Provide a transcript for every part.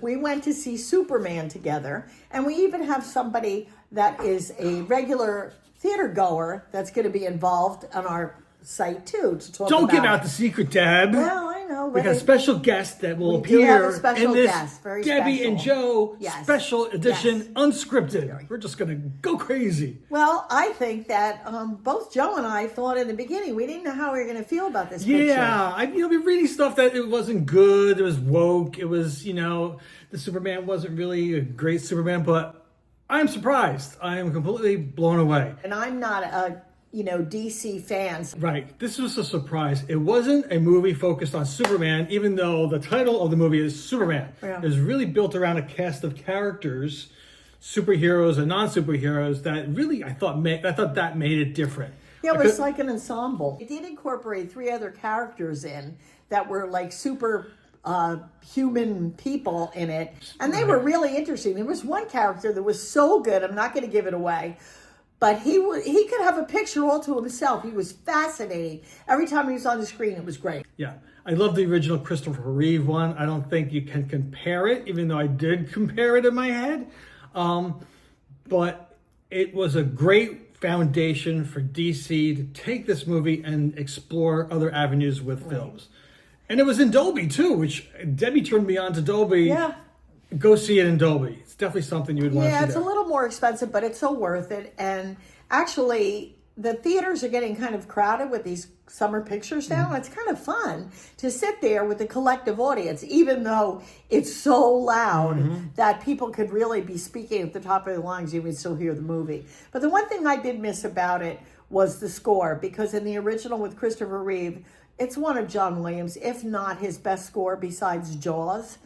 We went to see Superman together, and we even have somebody that is a regular theater goer that's going to be involved on our site too to talk Don't about give out the secret, Deb. Well, I know. We got a special guest that will do have a appear special in this guest, very Debbie special. and Joe Yes. special edition Yes. Unscripted. We're just going to go crazy. Well, I think that both Joe and I thought in the beginning we didn't know how we were going to feel about this picture. Yeah, I've been reading stuff that it wasn't good. It was woke. It was, the Superman wasn't really a great Superman, but I'm surprised. I am completely blown away. And I'm not a DC fan. Right. This was a surprise. It wasn't a movie focused on Superman, even though the title of the movie is Superman. Yeah. It was really built around a cast of characters, superheroes and non-superheroes, that really I thought that made it different. Yeah, it was like an ensemble. It did incorporate 3 other characters in that were like super human people in it. And they were really interesting. There was one character that was so good, I'm not going to give it away, but he could have a picture all to himself. He was fascinating. Every time he was on the screen, it was great. Yeah. I love the original Christopher Reeve one. I don't think you can compare it, even though I did compare it in my head. But it was a great foundation for DC to take this movie and explore other avenues with films. And it was in Dolby, too, which Debbie turned me on to Dolby. Yeah. Go see it in Dolby. It's definitely something you would want to see. Yeah, it's a little more expensive, but it's so worth it. And actually, the theaters are getting kind of crowded with these summer pictures now. It's kind of fun to sit there with the collective audience, even though it's so loud that people could really be speaking at the top of their lungs. You would still hear the movie. But the one thing I did miss about it was the score, because in the original with Christopher Reeve, it's one of John Williams', if not his best score besides Jaws.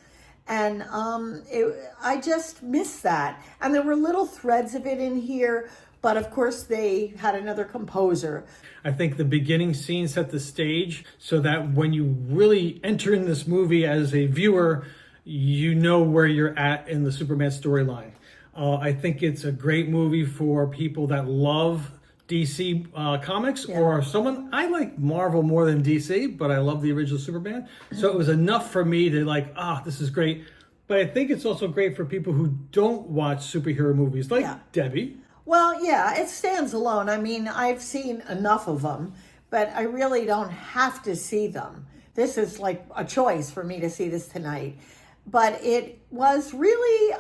And I just missed that. And there were little threads of it in here, but of course they had another composer. I think the beginning scene set the stage so that when you really enter in this movie as a viewer, you know where you're at in the Superman storyline. I think it's a great movie for people that love DC comics, or someone, I like Marvel more than DC, but I love the original Superman. So it was enough for me to this is great. But I think it's also great for people who don't watch superhero movies, like Debbie. Well, yeah, it stands alone. I mean, I've seen enough of them, but I really don't have to see them. This is like a choice for me to see this tonight. But it was really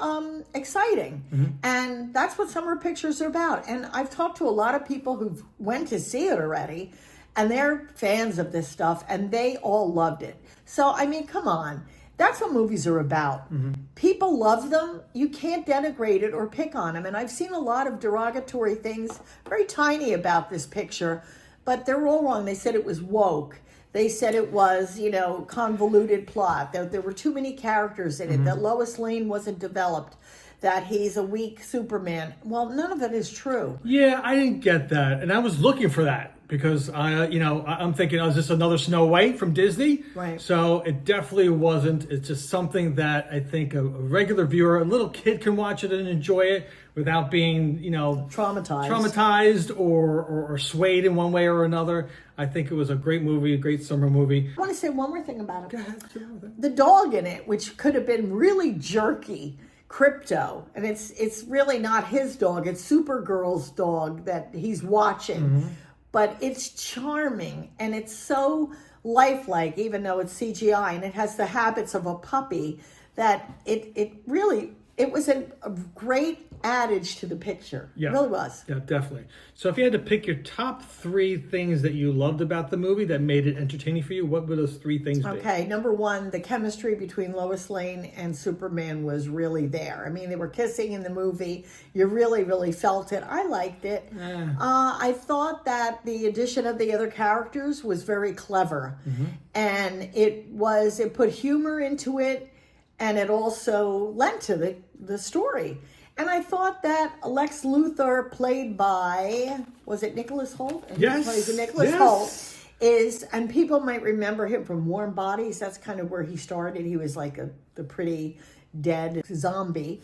exciting. And that's what summer pictures are about. And I've talked to a lot of people who went to see it already, and they're fans of this stuff, and they all loved it. So, I mean, come on. That's what movies are about. People love them. You can't denigrate it or pick on them. And I've seen a lot of derogatory things, very tiny, about this picture, but they're all wrong. They said it was woke. They said it was, convoluted plot, that there were too many characters in it, that Lois Lane wasn't developed, that he's a weak Superman. Well, none of it is true. Yeah, I didn't get that. And I was looking for that because, I'm thinking, is this another Snow White from Disney? Right. So it definitely wasn't. It's just something that I think a regular viewer, a little kid can watch it and enjoy it without being, traumatized or swayed in one way or another. I think it was a great movie, a great summer movie. I want to say one more thing about it. Go ahead. The dog in it, which could have been really jerky, Crypto, and it's really not his dog, it's Supergirl's dog that he's watching. But it's charming, and it's so lifelike, even though it's CGI, and it has the habits of a puppy, that it was a great adage to the picture. Yeah. It really was. Yeah, definitely. So if you had to pick your top 3 things that you loved about the movie that made it entertaining for you, what would those 3 things be? Okay, number 1, the chemistry between Lois Lane and Superman was really there. I mean, they were kissing in the movie. You really, really felt it. I liked it. I thought that the addition of the other characters was very clever. And it put humor into it, and it also lent to the story. And I thought that Lex Luthor, played by, was it Nicholas Hoult? And Yes. he plays Nicholas Hoult, and people might remember him from Warm Bodies. That's kind of where he started. He was like the pretty dead zombie.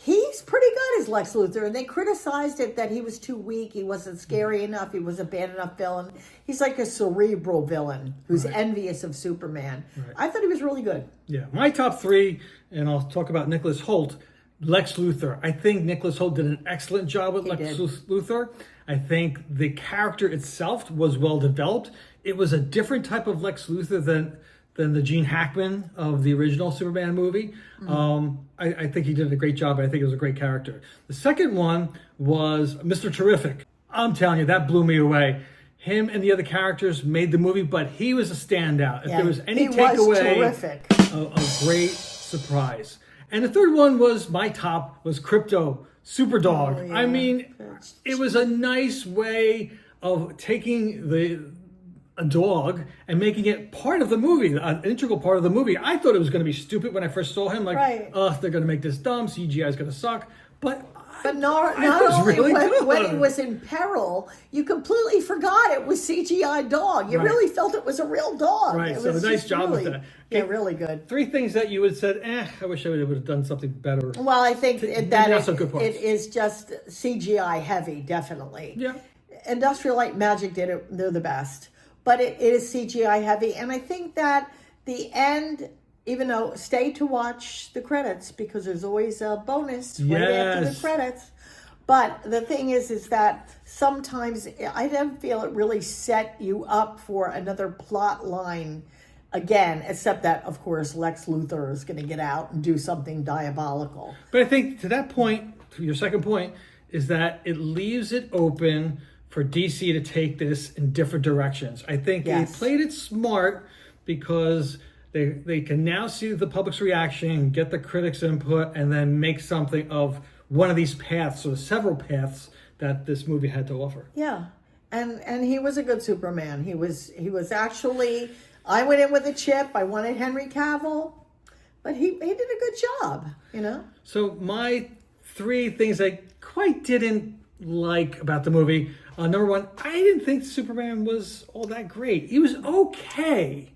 he's pretty good as Lex Luthor, and they criticized it that he was too weak, he wasn't scary enough, he wasn't a bad enough villain. He's like a cerebral villain who's envious of Superman. I thought he was really good. Yeah, my top three, and I'll talk about Nicholas Hoult. Lex Luthor. I think Nicholas Hoult did an excellent job with Lex Luthor. I think the character itself was well developed. It was a different type of Lex Luthor than the Gene Hackman of the original Superman movie. I think he did a great job. I think it was a great character. The second one was Mr. Terrific. I'm telling you, that blew me away. Him and the other characters made the movie, but he was a standout. If there was any takeaway, a great surprise. And the third one was my top, was Crypto Superdog. I mean, it was a nice way of taking a dog and making it part of the movie, an integral part of the movie. I thought it was going to be stupid when I first saw him. Like, they're going to make this dumb. CGI is going to suck. But not only really when he was in peril, you completely forgot it was CGI dog. You really felt it was a real dog. Right, so a nice job with that. Yeah, really good. Three things that you would have said, I wish I would have done something better. Well, I think that it is just CGI heavy, definitely. Yeah. Industrial Light and Magic did it. They're the best. But it is CGI heavy. And I think that the end, even though stay to watch the credits, because there's always a bonus right after the credits. But the thing is that sometimes I don't feel it really set you up for another plot line again, except that, of course, Lex Luthor is going to get out and do something diabolical. But I think to that point, to your second point, is that it leaves it open for DC to take this in different directions. I think they played it smart because they can now see the public's reaction, get the critics' input, and then make something of one of these paths, or several paths that this movie had to offer. Yeah, and he was a good Superman. He was actually, I went in with a chip. I wanted Henry Cavill, but he did a good job, you know? So my three things I quite didn't like about the movie. Number one, I didn't think Superman was all that great. He was okay.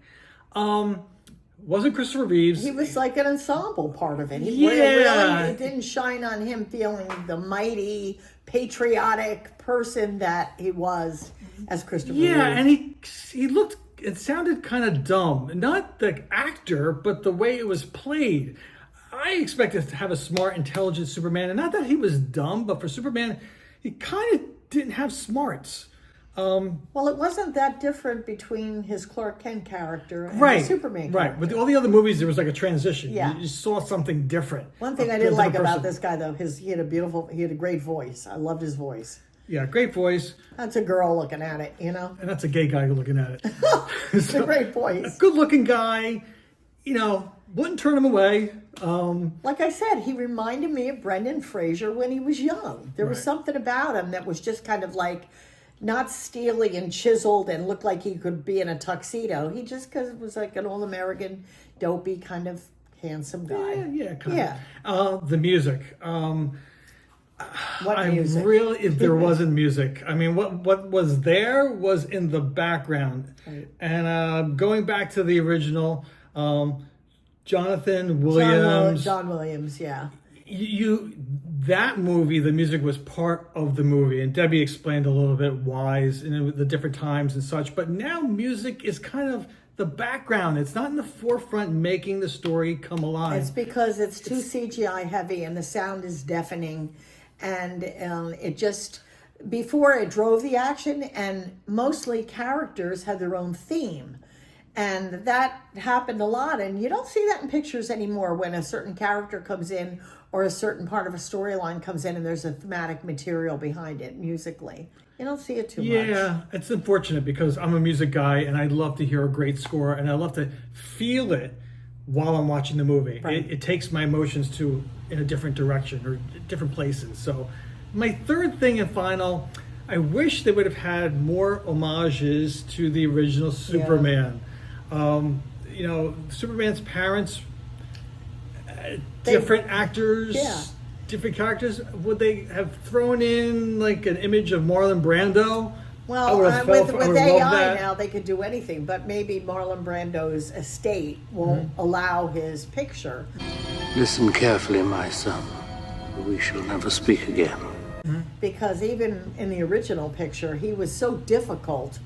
Wasn't Christopher Reeves. He was like an ensemble part of it. It didn't shine on him feeling the mighty, patriotic person that he was as Christopher Reeve. Yeah, and he looked, it sounded kind of dumb. Not the actor, but the way it was played. I expected to have a smart, intelligent Superman. And not that he was dumb, but for Superman, he kind of didn't have smarts. Well, it wasn't that different between his Clark Kent character and his Superman character. Right. With all the other movies, there was like a transition. Yeah. You saw something different. One thing I didn't like about this guy, though, he had a great voice. I loved his voice. Yeah, great voice. That's a girl looking at it, you know? And that's a gay guy looking at it. It's a great voice. A good-looking guy, wouldn't turn him away. Like I said, he reminded me of Brendan Fraser when he was young. There was something about him that was just kind of like not steely and chiseled and looked like he could be in a tuxedo. He just was like an all-American, dopey kind of handsome guy. Yeah, kind of. The music. What music? Really, if there wasn't music. I mean, what was there was in the background. Right. And going back to the original, Jonathan Williams. John Williams, yeah. That movie, the music was part of the movie, and Debbie explained a little bit why, and the different times and such. But now music is kind of the background. It's not in the forefront making the story come alive. It's because it's too CGI heavy and the sound is deafening, and it just, before it drove the action, and mostly characters had their own theme. And that happened a lot, and you don't see that in pictures anymore when a certain character comes in or a certain part of a storyline comes in and there's a thematic material behind it musically. You don't see it too much. Yeah, it's unfortunate because I'm a music guy and I love to hear a great score and I love to feel it while I'm watching the movie. Right. It takes my emotions in a different direction or different places. So my third thing and final, I wish they would have had more homages to the original Superman. Superman's parents, different actors, different characters. Would they have thrown in like an image of Marlon Brando? Well, with AI now, they could do anything, but maybe Marlon Brando's estate won't allow his picture. Listen carefully, my son. We shall never speak again. Because even in the original picture, he was so difficult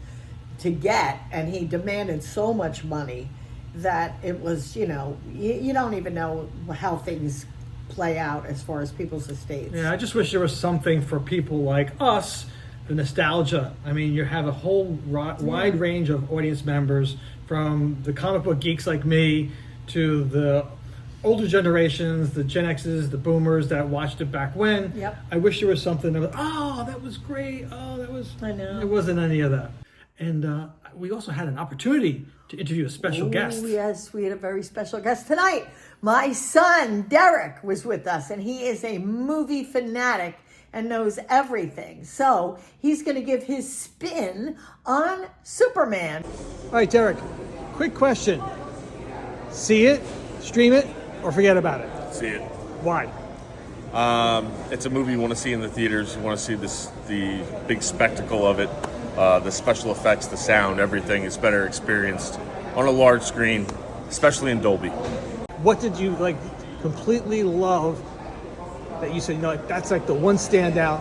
to get, and he demanded so much money that it was, you don't even know how things play out as far as people's estates. Yeah, I just wish there was something for people like us, the nostalgia. I mean, you have a whole wide range of audience members, from the comic book geeks like me to the older generations, the Gen X's, the boomers that watched it back when. Yep. I wish there was something that was, oh, that was great. Oh, that was... I know. It wasn't any of that. And we also had an opportunity to interview a special guest. Yes, we had a very special guest tonight. My son, Derek, was with us, and he is a movie fanatic and knows everything. So he's going to give his spin on Superman. All right, Derek, quick question. See it, stream it, or forget about it? See it. Why? It's a movie you want to see in the theaters. You want to see the big spectacle of it, the special effects, the sound, everything is better experienced on a large screen, especially in Dolby. What did you completely love that you said, that's like the one standout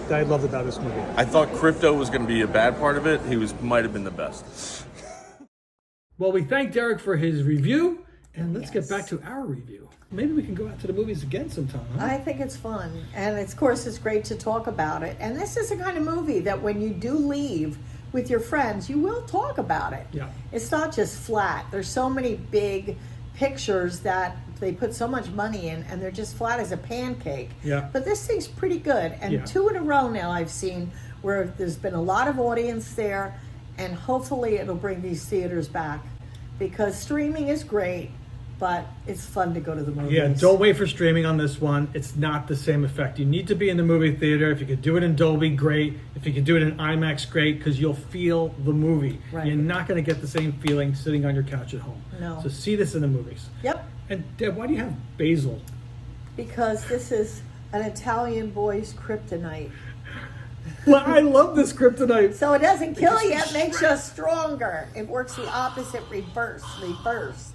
that I loved about this movie? I thought Crypto was going to be a bad part of it. He might have been the best. Well, we thank Derek for his review, and let's get back to our review. Maybe we can go out to the movies again sometime, huh? I think it's fun, and of course it's great to talk about it. And this is the kind of movie that when you do leave with your friends, you will talk about it. Yeah. It's not just flat. There's so many big pictures that they put so much money in, and they're just flat as a pancake. Yeah. But this thing's pretty good, and 2 in a row now I've seen where there's been a lot of audience there, and hopefully it'll bring these theaters back, because streaming is great, but it's fun to go to the movies. Yeah, don't wait for streaming on this one. It's not the same effect. You need to be in the movie theater. If you could do it in Dolby, great. If you could do it in IMAX, great, because you'll feel the movie. Right. You're not going to get the same feeling sitting on your couch at home. No. So see this in the movies. Yep. And Deb, why do you have basil? Because this is an Italian boy's kryptonite. Well, I love this kryptonite. So it doesn't kill you, it makes you stronger. It works the opposite, reverse.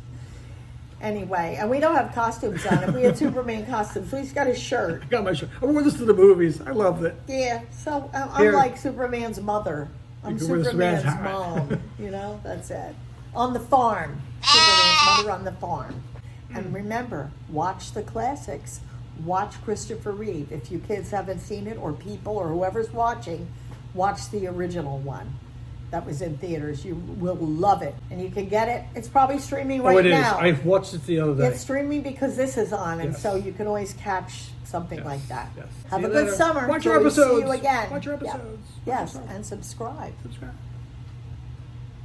Anyway, and we don't have costumes on. If we had Superman costumes, we just got his shirt. I got my shirt. I wore this to the movies. I loved it. Yeah, so I'm Here. like Superman's mother. I'm can wear Superman's Superman's hat. mom. That's it. On the farm. Superman's mother on the farm. And remember, watch the classics. Watch Christopher Reeve. If you kids haven't seen it, or people, or whoever's watching, watch the original one that was in theaters. You will love it. And you can get it. It's probably streaming right now. I watched it the other day. It's streaming because this is on, and Yes. so you can always catch something like that. Yes. Have See a you good later. summer. Watch till our we episodes. See you again. Watch our Yeah. episodes. Yes, and subscribe. Subscribe.